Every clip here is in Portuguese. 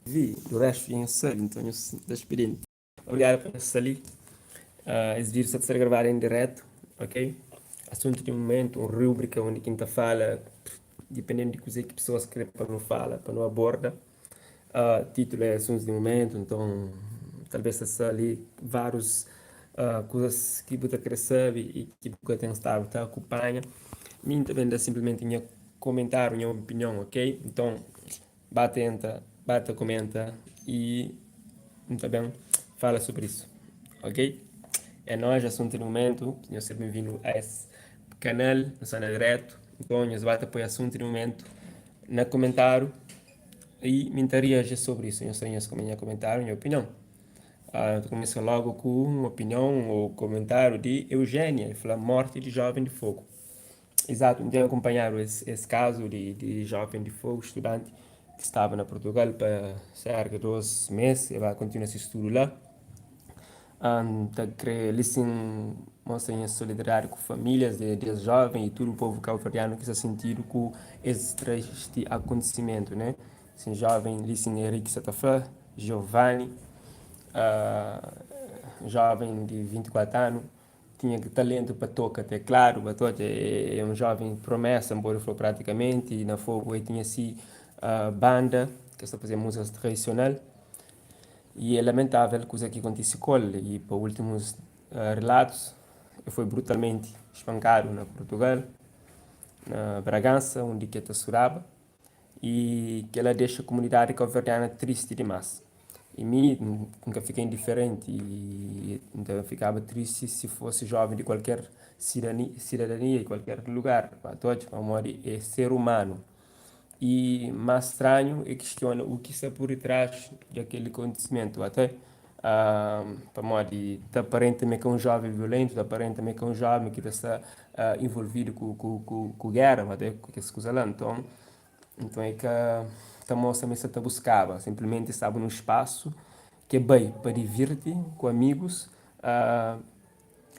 vi, do resto em sali, então eu da experiente. Olhar para essa ali, esse vídeo está a ser gravado em direto, ok? Assunto de momento, uma rúbrica onde quem está fala, dependendo de coisa que a pessoa escreve para não fala, para não aborda. Título é assuntos de momento, então talvez essa ali vários coisas que você quer saber e que você tem estado tá acompanha. Mim também dá simplesmente minha comentário, minha opinião, ok? Então bate, entra, bate, comenta e também fala sobre isso, ok? É nós, assunto de momento. Seja bem-vindo a esse canal, não está direto. Então, nós bate apoio assunto de momento na comentário e me interage sobre isso. Eu sei como minha comentário, minha opinião. Eu começo logo com uma opinião ou comentário de Eugênia, fala morte de jovem de fogo. Exato, então acompanhar esse caso de jovem de fogo, estudante que estava na Portugal para cerca de 12 meses, e vai continuar esse estudo lá. Tá querer assim mostra em solidariedade com famílias de jovens e todo o povo cabo-verdiano que está sentindo com esse triste acontecimento, né? Assim, jovem, assim, Henrique Satafá, Giovanni, ah, jovem de 24 anos, tinha talento para tocar teclado, para tocar, é um jovem promessa, embora foi praticamente, e na fogo ele tinha assim banda, que está fazendo música tradicional, e é lamentável a coisa que aconteceu com ele. E para últimos relatos, ele foi brutalmente espancado na Portugal, na Bragança, onde que está Suraba, e que ela deixa a comunidade cabo-verdiana triste demais. E mim nunca fiquei indiferente e então ficava triste se fosse jovem de qualquer cidadania, de qualquer lugar. Para todos, é ser humano. E mais estranho é questiona o que está por detrás daquele acontecimento. Até para modo está aparentemente que é um jovem violento, está aparentemente que é um jovem que está envolvido com guerra, até com essa coisa lá. Então é que a moça me está buscava, simplesmente estava num espaço que é bem para divertir com amigos.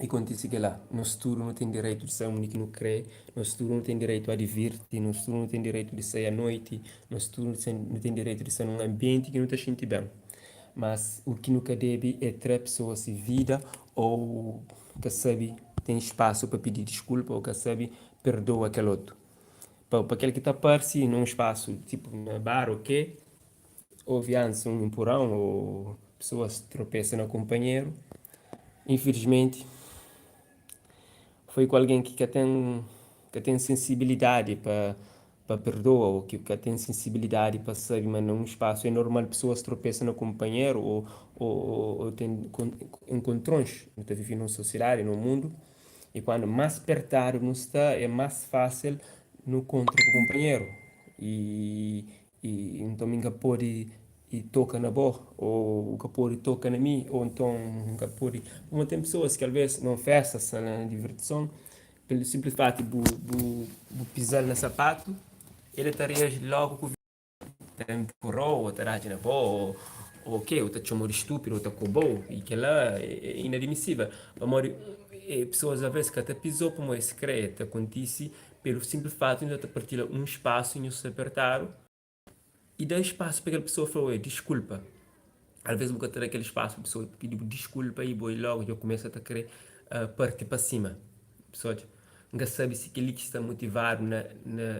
E quando disse que lá, no futuro não tem direito de ser um único que não crê, no futuro não tem direito a divertir, no futuro não tem direito de sair à noite, no futuro não tem direito de ser num ambiente que não está sentindo bem. Mas o que nunca deve é ter pessoas sem vida ou que sabe tem espaço para pedir desculpa ou que sabe perdoa aquele outro. Para aquele que está parecido num espaço tipo na bar ou quê, houve antes um empurrão ou pessoas tropeçam no companheiro, infelizmente foi com alguém que tem sensibilidade para perdoar, ou que tem sensibilidade para saber, mas num espaço é normal pessoas tropeçam no companheiro ou tem encontrões, não está vivendo numa sociedade, num mundo, e quando mais apertado não está, é mais fácil no encontro com o companheiro. E, e então ninguém pode e toca na boa, ou que pode toca na mim, ou então nunca pode. Como tem pessoas que às vezes não fazem essa diversão, pelo simples fato de pisar no sapato, ele estaria logo com o empurrou, ou está na boa, ou o quê, ou está chamando de estúpido, ou está cobou, e que lá é inadmissível. Amor, pessoas às vezes que até pisou para uma secreta, acontece pelo simples fato de estar partilhar um espaço e não se apertaram, e dá espaço para aquela pessoa falar, desculpa. Às vezes vou ter aquele espaço, a pessoa pedir desculpa e vou logo já começa a querer partir para cima. Pessoal, nunca sabe se aquele que está motivado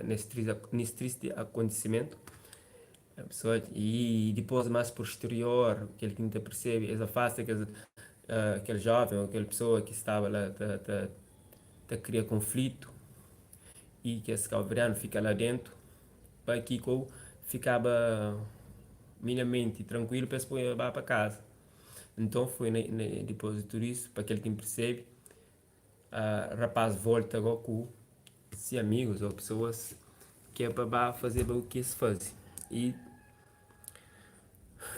nesse triste acontecimento. Pessoal, e depois mais posterior, aquele que não percebe, essa fase que aquele jovem ou aquela pessoa que estava lá a criar conflito e que esse calvariano fica lá dentro, para que ficava minimamente tranquilo para depois ir para casa. Então foi depois de tudo isso, para aquele que percebe, rapaz volta agora com se amigos ou pessoas que é para fazer o que se faz. E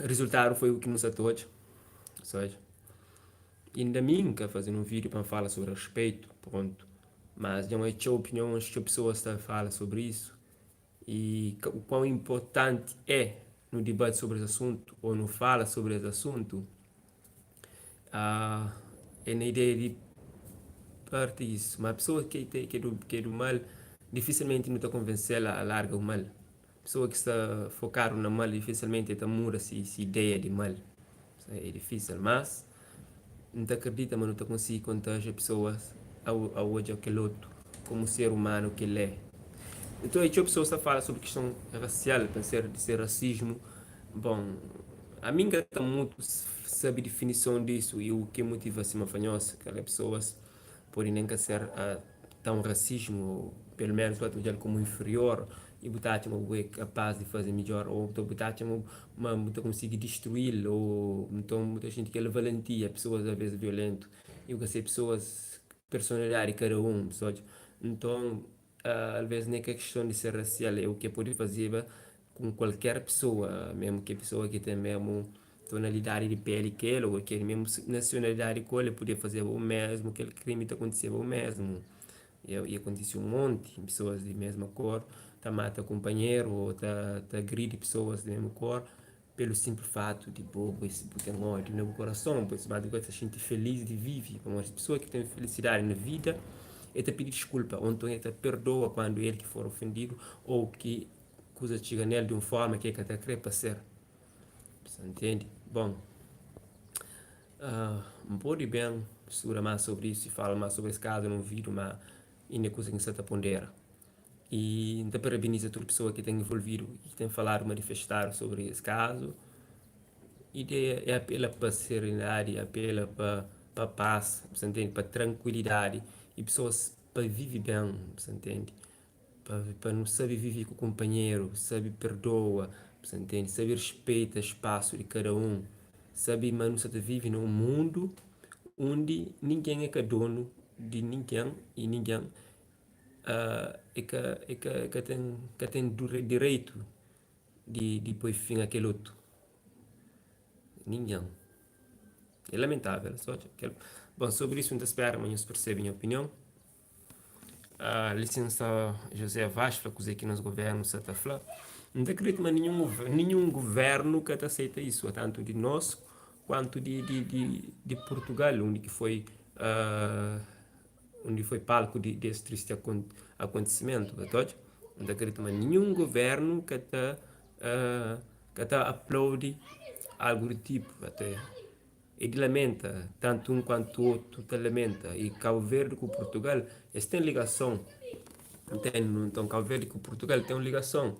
o resultado foi o que nos a todos. Ou seja, ainda mim que fazendo um vídeo para falar sobre respeito, pronto. Mas já é a opinião que as pessoas estão a falar sobre isso e o quão importante é no debate sobre esse assunto ou no fala sobre esse assunto, é na ideia de parte isso. Uma pessoa que é do mal, dificilmente não está convencê-la a largar o mal. pessoa que está focada na mal, dificilmente está muda se ideia de mal. É difícil, mas não te acredita, mas não te consigo contagiar pessoas ao hoje aquele outro, como ser humano que ele é. Então, aí, a pessoa está falando sobre questão racial, pensar de ser racismo. Bom, a mim está muito sabe definição disso e o que motiva assim uma fanhosa, que as pessoas podem nem ser tão racismo, ou pelo menos pode olhar como inferior e botar uma é capaz de fazer melhor, ou então botar uma muita conseguir destruí-lo, ou então muita gente que é valentia, pessoas às vezes violento, eu que sei pessoas personalidade cada um, pessoas. Então, às vezes nem que é questão de ser racial, é o que pode fazer com qualquer pessoa, mesmo que a pessoa que tem mesmo tonalidade de pele que ele, ou que mesmo nacionalidade que ele podia fazer o mesmo, aquele crime está acontecendo o mesmo. E aconteceu um monte de pessoas de mesma cor, tá mata companheiro, ou tá agride pessoas de mesma cor, pelo simples fato de bobo, esse tem ódio no coração, pois vai de gente feliz de viver, como as pessoas que têm felicidade na vida, ele pede desculpa, ou então ele perdoa quando ele que for ofendido, ou que coisa chega nele de uma forma que ele até crê para ser. Você entende? Bom, não pode bem mistura mais sobre isso e fala mais sobre esse caso no vídeo, mas ainda é coisa que se está pondera. E então parabenizo a toda pessoa que tem envolvido e que tem falado, manifestar sobre esse caso. A ideia é apela para serenidade, apela para paz, você entende? Para tranquilidade e pessoas para viver bem, você entende? Para não saber viver com o companheiro, saber perdoa, você entende? Saber respeita o espaço de cada um, saber, mas não se vive num mundo onde ninguém é que é dono de ninguém e ninguém que tem direito de pôr fim àquele outro. Ninguém. É lamentável. Só aquele... Bom, sobre isso, não espero, amanhã se percebe a minha opinião. A licença José Vaz, para cozer aqui nos governos, está a falar. Não acredito, mas nenhum governo que aceita isso, tanto de nós quanto de Portugal, ah, onde foi palco desse triste acontecimento. Não acredito, mas nenhum governo que está aplaude algo do tipo. Até. Ele lamenta, tanto um quanto o outro te lamenta. E Cabo Verde com Portugal, eles têm ligação. Entende? Então, Cabo Verde com Portugal tem uma ligação.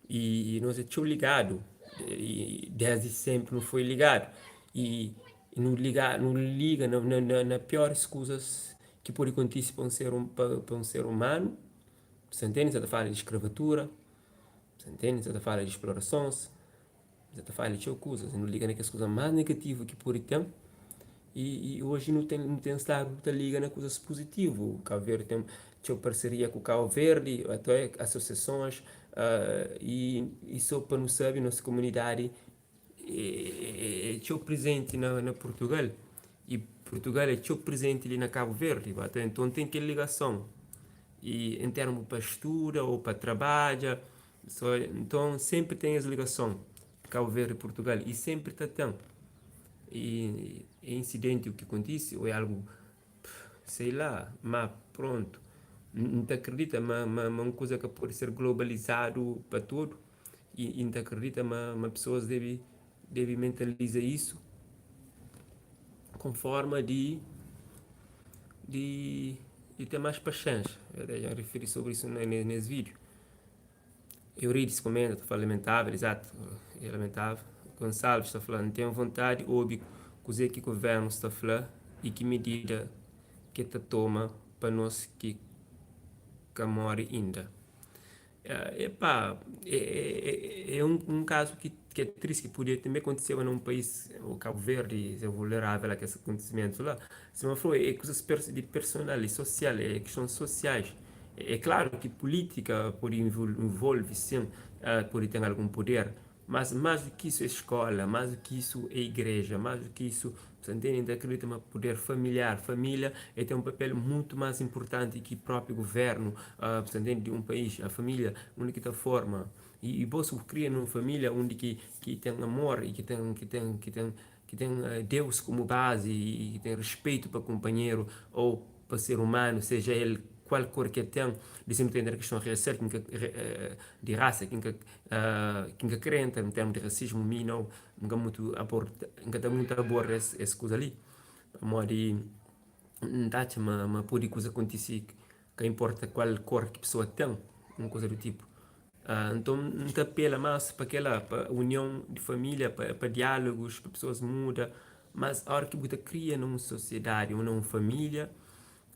E nós estamos ligados. E desde sempre não foi ligado. E não liga na piores coisas que pode acontecer para um ser humano. Você entende? Você está falando de escravatura. Você entende? Você está falando de explorações. Você está falando de coisas. Não liga naquelas coisas mais negativas que pode ter. E hoje não tem estado muita liga na coisas positivas. O Cabo Verde tem parceria com o Cabo Verde, até associações, e só para não saber, nossa comunidade é presente na Portugal. E Portugal é presente ali na Cabo Verde, até, então tem aquela ligação. E em termos para estudo ou para trabalho, então sempre tem essa ligação. Cabo Verde e Portugal, e sempre está tendo e é incidente o que acontece ou é algo, sei lá, mas pronto. Não te acredita, mas uma coisa que pode ser globalizado para todo e não te acredita, mas pessoas devem mentalizar isso com forma de, de ter mais paciência. Eu já referi sobre isso nesse vídeo. Euridice comenta, está falando lamentável, exato, é lamentável. Gonçalves está falando, tenho vontade, óbvio, cozer que o governo está falando e que medida que está toma para nós que mora ainda. Epá, é um caso que é triste, que podia também acontecer num país, o Cabo Verde, é vulnerável a esse acontecimento lá. Se não for, é coisas de personal e social, é questões sociais. É claro que política pode envolve, sim, pode ter algum poder, mas mais do que isso é escola, mais do que isso é igreja, mais do que isso, você entende? Acredito no poder familiar. Família tem um papel muito mais importante que o próprio governo, você entende? De um país. A família, onde que está forma. E você cria numa família onde que tem amor e que tem Deus como base e que tem respeito para o companheiro ou para o ser humano, seja ele qual cor que tem, de sempre entender a questão racial, de raça, que crente em termos de racismo, nunca muito aborda, nunca está muito aborda essa coisa ali. Mas de mas pode coisa acontecer que importa qual cor que a pessoa tem, uma coisa do tipo. Então, não te apela mais para aquela para união de família, para diálogos, para pessoas mudam, mas a hora que você cria numa sociedade, ou numa família,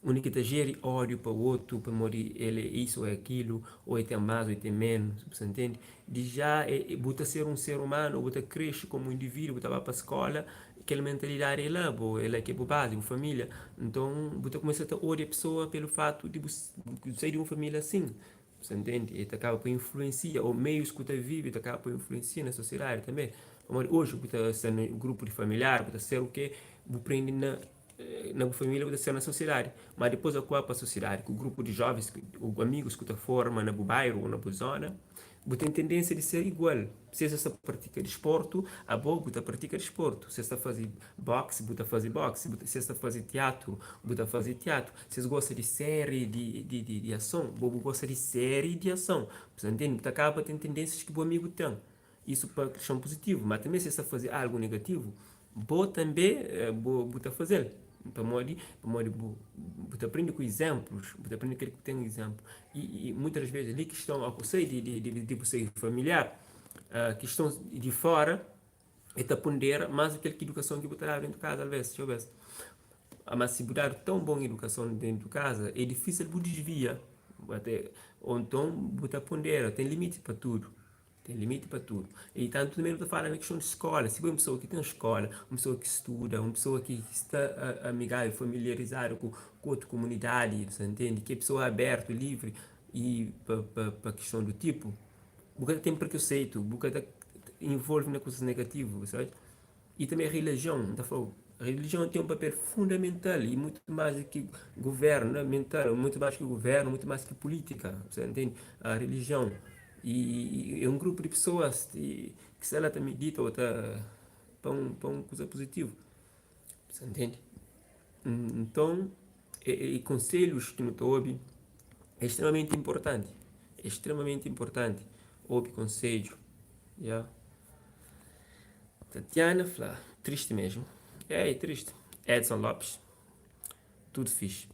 onde que te gere ódio para o outro, para morrer ele é isso ou é aquilo, ou ele tem mais ou ele tem menos, você entende? De já você ser um ser humano, você cresce como um indivíduo, você vai para a escola, aquela mentalidade é lá, ela é que é base, uma família. Então, você começa a odiar a pessoa pelo fato de você sair de uma família assim. Você entende? E acaba por influenciar, ou meios que você vive, acaba por influenciar na sociedade também. Hoje, você está no grupo de familiar, você ser o que, você aprende na família, você ser na sociedade. Mas depois, a qual para a sociedade, com o grupo de jovens, ou amigos que você forma na bairro ou na zona, você tem tendência de ser igual. Se você está pratica desporto, a boa você pratica desporto. Se você está fazendo boxe, você faz boxe. Se você está fazendo teatro, você faz teatro. Se você gosta de série de ação, você gosta de série de ação. Você entende? Você acaba tendo tendências que o amigo tem. Isso para a questão positiva. Mas também se você está fazendo algo negativo, você também está fazendo. Para modo, você aprende com exemplos, você aprende aquele que tem um exemplo. E muitas vezes ali que estão, ao sei de você familiar, que estão de fora, e te pondera mais do que a educação que você dá dentro de casa, às vezes, deixa eu ver. Mas se dar tão boa educação dentro de casa, é difícil de desviar. Ou então, você pondera, tem limite para tudo. Tem limite para tudo. E tanto também não fala na questão de escola. Se for uma pessoa que tem escola, uma pessoa que estuda, uma pessoa que está amigável, familiarizada com outra comunidade, você entende? Que é pessoa aberta, livre e para a questão do tipo, porque tem preconceito, porque envolve na coisas negativas, sabe? E também a religião, tá falando? A religião tem um papel fundamental e muito mais do que governamental, muito mais que governo, muito mais que política, você entende? A religião e é um grupo de pessoas que se ela está medita ou está para uma coisa positiva, você entende? Então, e conselhos que não ouve é extremamente importante, é extremamente importante, ouve conselho, yeah. Tatiana Flá, triste mesmo. É triste. Edson Lopes, tudo fixe.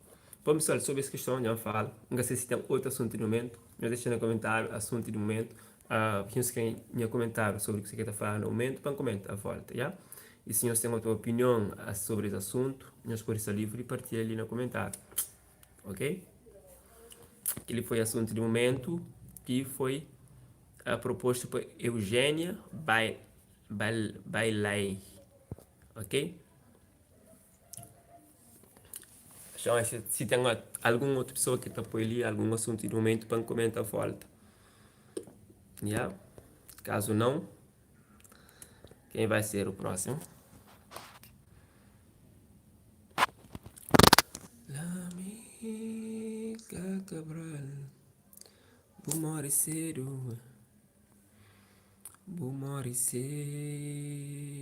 Bom, pessoal, sobre essa questão, já falo. Não sei se tem outro assunto de momento. Já deixa no comentário, assunto de momento. Quem quer me comentar sobre o que você quer falar no momento, para comentar a volta, já? E se você tem outra opinião sobre esse assunto, nós podemos estar livre e partilhar ali no comentário. Ok? Aquele foi assunto de momento que foi proposto por Eugênia Bailey. Ok? Então, se tem alguma outra pessoa que está por ali, algum assunto de momento, para comentar a volta. Yeah? Caso não, quem vai ser o próximo? Lamiga Cabral, Bumori cedo, Bumori cedo,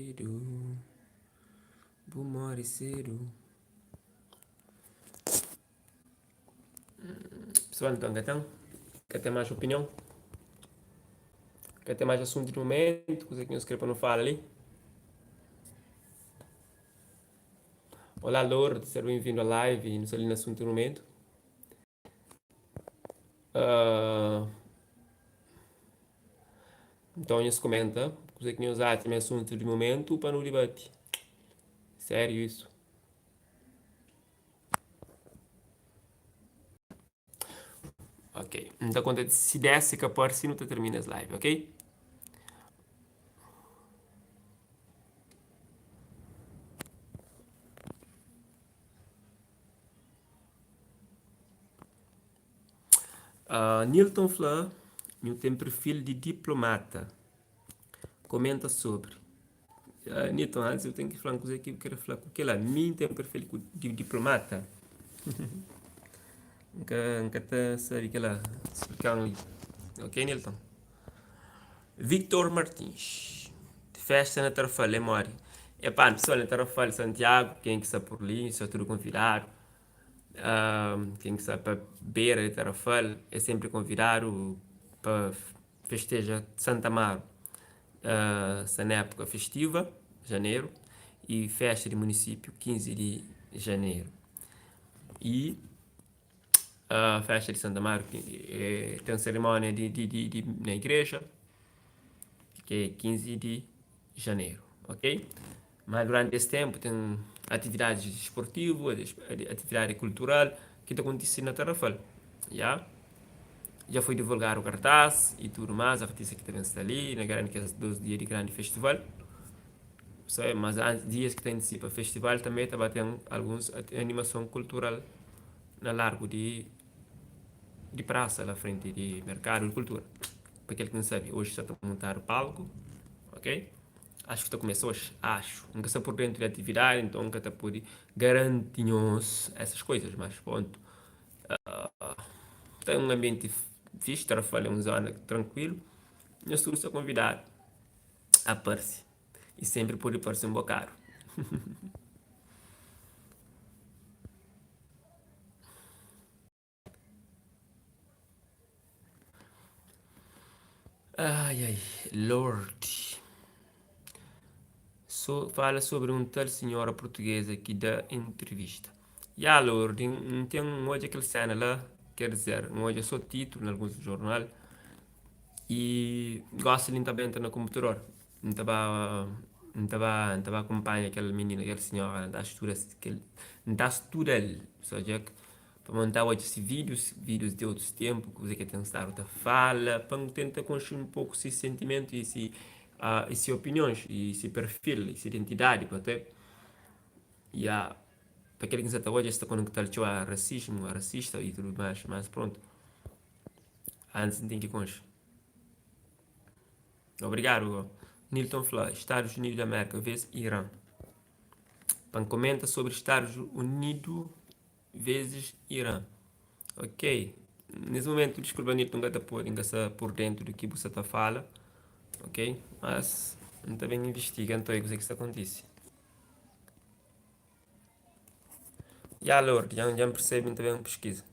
Bumori cedo. Pessoal, então, quer ter mais opinião? Quer ter mais assunto de momento? Coisa que não escreva não fala ali? Olá, Lourdes, seja bem-vindo à live, não sei ali no assunto de momento. Então, nos comenta, coisa que não usar também assunto de momento para no debate. Sério isso. Ok, então quando se desce que a por si não te termina as live, ok? Nilton Flá, tem perfil de diplomata. Comenta sobre. Nilton, antes eu tenho que falar uma coisa que eu quero falar com aquela. Mim tem perfil de diplomata. Nunca te sabe que ela explicar ali. Ok, Nilton? Victor Martins. Festa na Tarrafal, Mori. Epá, pessoal na Tarrafal, Santiago, quem que está por ali, só tudo convidado. quem sabe para Beira e Tarrafal é sempre convidado para festejar Santa Amaro, na época festiva, janeiro, e festa de município, 15 de janeiro. E a festa de Santa Amaro tem cerimônia na igreja, que é 15 de janeiro, ok? Mas durante esse tempo tem atividades esportivas, atividade cultural que está acontecendo na Tarrafal. Yeah? Já foi divulgar o cartaz e tudo mais, a artista que também está ali, na grande, que é 12 dias de grande festival. Mas antes dias que tem para festival também está batendo alguns animação cultural na largo de praça, na frente de mercado de cultura. Para aquele que não sabe, hoje está a montar o palco, ok? Acho que está começou hoje, acho. Nunca está por dentro da atividade, então nunca está por garantir-nos essas coisas, mas ponto. Tem um ambiente fixe, Tarrafal é uma zona tranquilo. Eu estou a convidar a Percy. E sempre pode parecer um bocado. Ai, ai, Lord. Fala sobre um tal senhora portuguesa que dá entrevista. Lord, tem hoje aquele cena lá, quer dizer, hoje é só título em alguns jornal e gosto de também estar no computador. Não estava acompanhando aquele menino, aquela senhora, não está estudando, só que para montar hoje esses vídeos de outros tempos, coisa que tem estado a fala, para tentar construir um pouco esse sentimento e esse opiniões, e esse perfil, essa identidade, para ter, e para aquele que está hoje está conectado a racismo, a racista e tudo mais, mas pronto, antes tem que construir. Obrigado, Hugo. Nilton Flá, Estados Unidos da América, vezes Irã. Pan comenta sobre Estados Unidos vezes Irã. Ok. Nesse momento, desculpa, Nilton, não está por dentro do que você está falando. Ok? Mas, não está bem investigando então, o que está acontecendo. Lord, já percebem também uma pesquisa.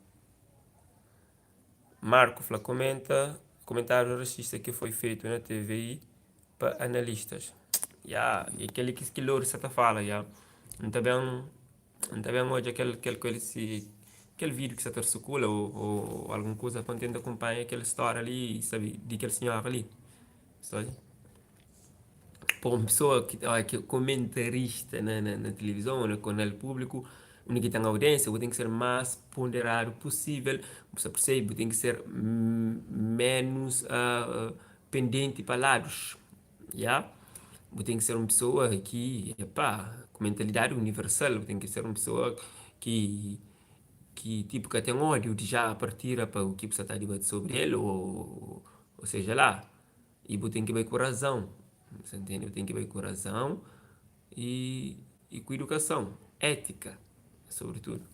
Marco Flá comenta comentário racista que foi feito na TVI para analistas. E aquele que Louro está fala, não está bem, não está bem hoje aquele vídeo que se circula ou alguma coisa quando tenta acompanhar aquela história ali, sabe, de aquele senhor ali, sabe? Para uma pessoa que é comentarista na televisão, no canal público, onde que tem audiência, tem que ser mais ponderado possível, você percebe, tem que ser menos pendente para lados, já? Tem que ser uma pessoa que, epá, com mentalidade universal, tem que ser uma pessoa que tipo que tem ódio de já partir para o que você está a debater sobre ele ou seja lá, e você tem que ir com razão, você entende? Tem que ir com razão e, e com educação, ética, sobretudo.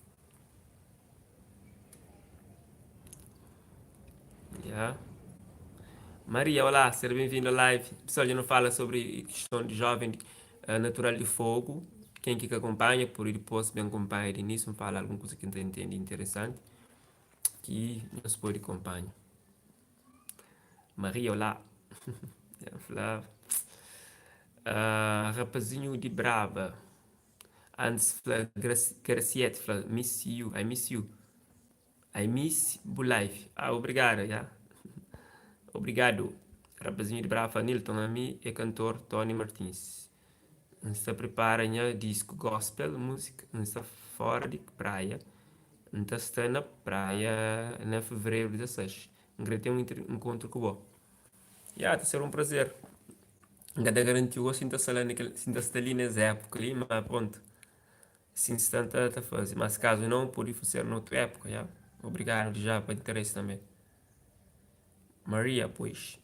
Yeah. Maria, olá, seja bem-vinda à live. Pessoal, já não fala sobre questão de jovem natural de fogo. Quem que acompanha, por ele posso bem acompanhar nisso, me fala alguma coisa que não entende interessante, que não se pode acompanhar. Maria, olá. Flávio. Rapazinho de Brava. Antes, Graciete, miss you, I miss you. I miss Bulife. Obrigado, já. Obrigado. Rapazinho de Brava, Nilton, a mim é cantor Tony Martins. Não está prepara disco gospel, música, não está fora de praia. Não está na praia em fevereiro 16. Não ter um encontro com o está a ser um prazer. Ainda garantiu assim, está ali nessa época ali, mas pronto. Sim, se tenta a fazer. Mas caso não, pode fazer noutra época, já. Obrigado já para interesse também. Maria, pois.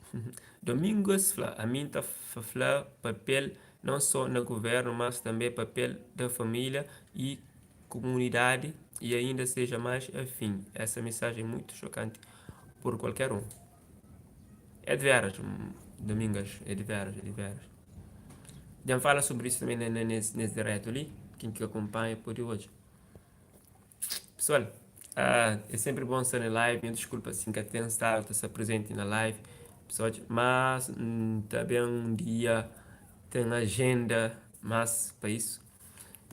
Domingos, a mim está a papel não só no governo, mas também papel da família e comunidade e ainda seja mais afim. Essa mensagem é muito chocante por qualquer um. É de veras, Domingos, é de veras, é de veras. Já fala sobre isso também nesse direto ali, quem que acompanha por hoje. Pessoal, é sempre bom estar na live. Me desculpa assim que até não está presente na live. Pessoal, mas também um dia tem agenda mais para isso.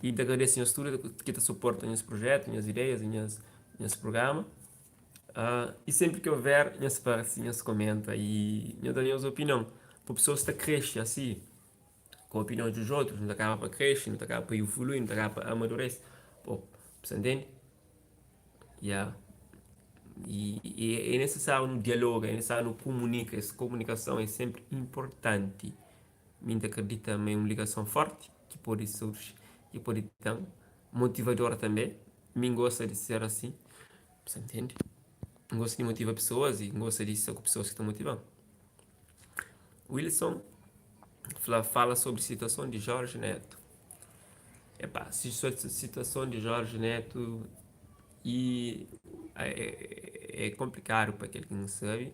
E te agradeço a estudo que te suporta nesse projeto, minhas ideias, nesse programa. E sempre que houver, nesse espaço, nesse comenta e eu dou a minha opinião. Para pessoas que crescem assim, com a opinião dos outros, não acaba para crescer, não acaba para evoluir, não acaba para amadurecer. Pô, você entende? Yeah. E é necessário no diálogo, é necessário no comunicar. Essa comunicação é sempre importante. Me acredita em uma ligação forte que pode surgir, que pode ter motivadora também. Me gosta de ser assim, você entende? Gosto de motivar pessoas e gosto de estar com pessoas que estão motivando. Wilson fala sobre a situação de Jorge Neto. Epá, situação de Jorge Neto e é complicado para aquele que não sabe.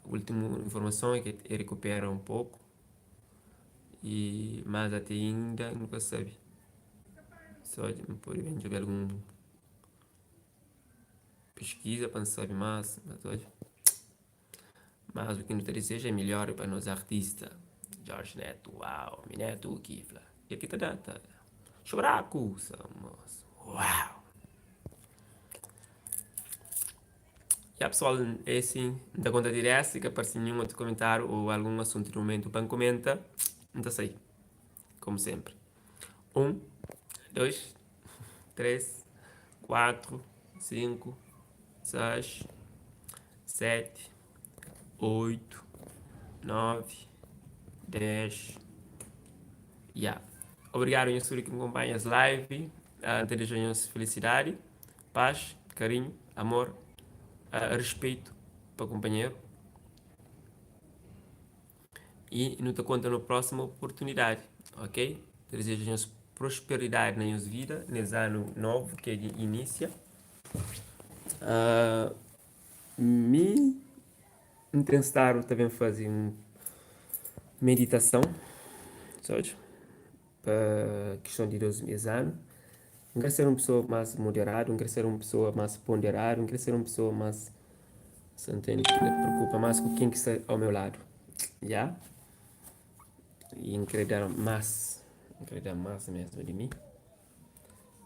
A última informação é que ele recupera um pouco, mas até ainda nunca sabe. Só pode ver alguma pesquisa para não saber mais, mas o que não te deseja é melhor para nós artistas. Jorge Neto, uau, meu neto, o que fala? E aqui tá. Choraco, moço. Uau! E a pessoal, é assim, da conta direta, que aparece nenhum outro comentário ou algum assunto no momento, para comenta, não sei, como sempre. 1, 2, 3, 4, 5, 6, 7, 8, 9, 10. Yeah. Obrigado, minha senhora, que me acompanha as live. Desejo felicidade, paz, carinho, amor, respeito para o companheiro. E nos conta na próxima oportunidade, ok? Desejo prosperidade na nossa vida, nesse ano novo que inicia. Me intentar também fazer uma meditação, sabe? Para questão de 2 anos. Não quero ser uma pessoa mais moderada, não quero ser uma pessoa mais ponderada, não quero ser uma pessoa mais, você entende, que me preocupa mais com quem que está ao meu lado, já? Yeah? E não quero dar mais mesmo de mim,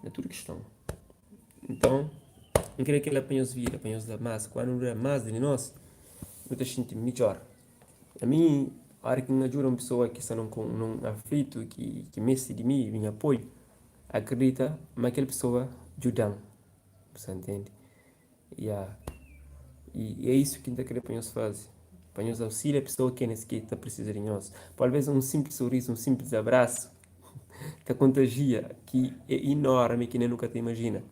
é tudo questão. Então, não quero que ele apanhe-os vida, apanhe-os da massa, quando não é mais de nós, eu te sinto melhor. A mim, a hora que me ajuda uma pessoa que está num aflito, que mexe de mim, me apoio, acredita, mas aquela pessoa ajuda, você entende? Yeah. E é isso que a gente quer para nós fazer. Para nós auxiliar a pessoa que está precisando de nós. Por vezes um simples sorriso, um simples abraço, te contagia, que é enorme, que nem nunca te imagina.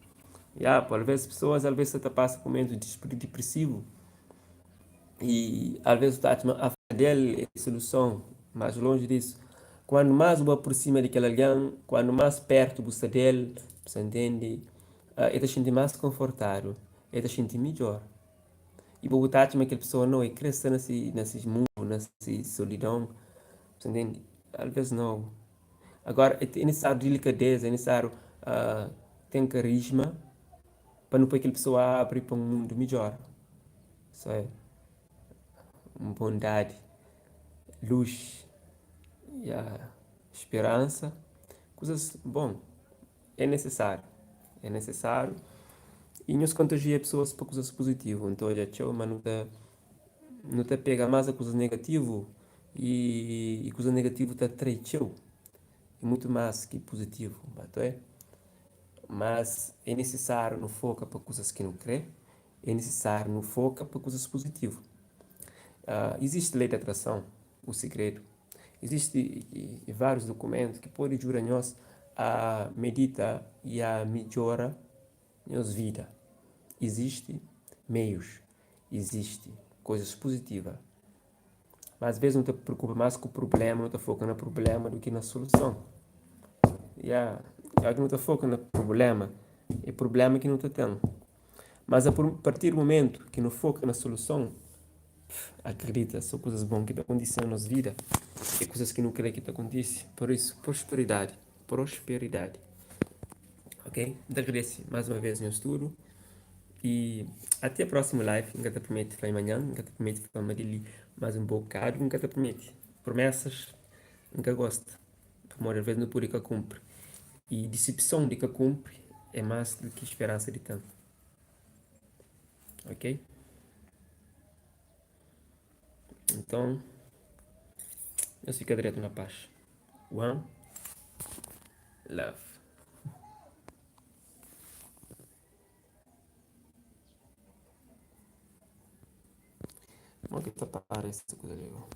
Por vezes pessoas, às vezes você passa por um momento depressivo e às vezes está a fé dele é a solução, mas longe disso. Quando mais você aproxima daquele alguém, quando mais perto você dele, você entende, ele te sente mais confortável, ele te sente melhor. E por botar aquela pessoa não é crescer nesse mundo, nessa solidão, você entende? Às vezes não. Agora, é necessário delicadeza, é necessário ter carisma para não para aquela pessoa abrir para um mundo melhor. Isso é bondade, luz e a esperança, coisas bom, é necessário, é necessário e nos contagia pessoas para coisas positivas. Então, já tchau, mas não te pega mais a coisas negativas e coisa negativa te atrai tchau, é muito mais que positivo, mas é necessário não foca para coisas que não crê, é necessário não foca para coisas positivas. Existe lei da atração, o segredo. Existem vários documentos que podem ajudar nós a meditar e a melhorar nossa vida. Existem meios, existem coisas positivas. Mas às vezes não te preocupa mais com o problema, não te foca no problema do que na solução. Não te foca no problema, é problema que não te tem. Mas a partir do momento que não foca na solução, acredita, são coisas boas que acontecem na nossa vida e coisas que não querem que te aconteça. Por isso, prosperidade. ok? Te agradeço mais uma vez no estudo e até a próxima live. Nunca te promete para amanhã, nunca te promete para amanhã mais um bocado, nunca te promete. Promessas, nunca gosto. Porque às vezes não pode que cumpre. E decepção de que cumpre é mais do que esperança de tanto, ok? Então, eu fico direto na paz. One, love. Como é que tá para essa coisa legal?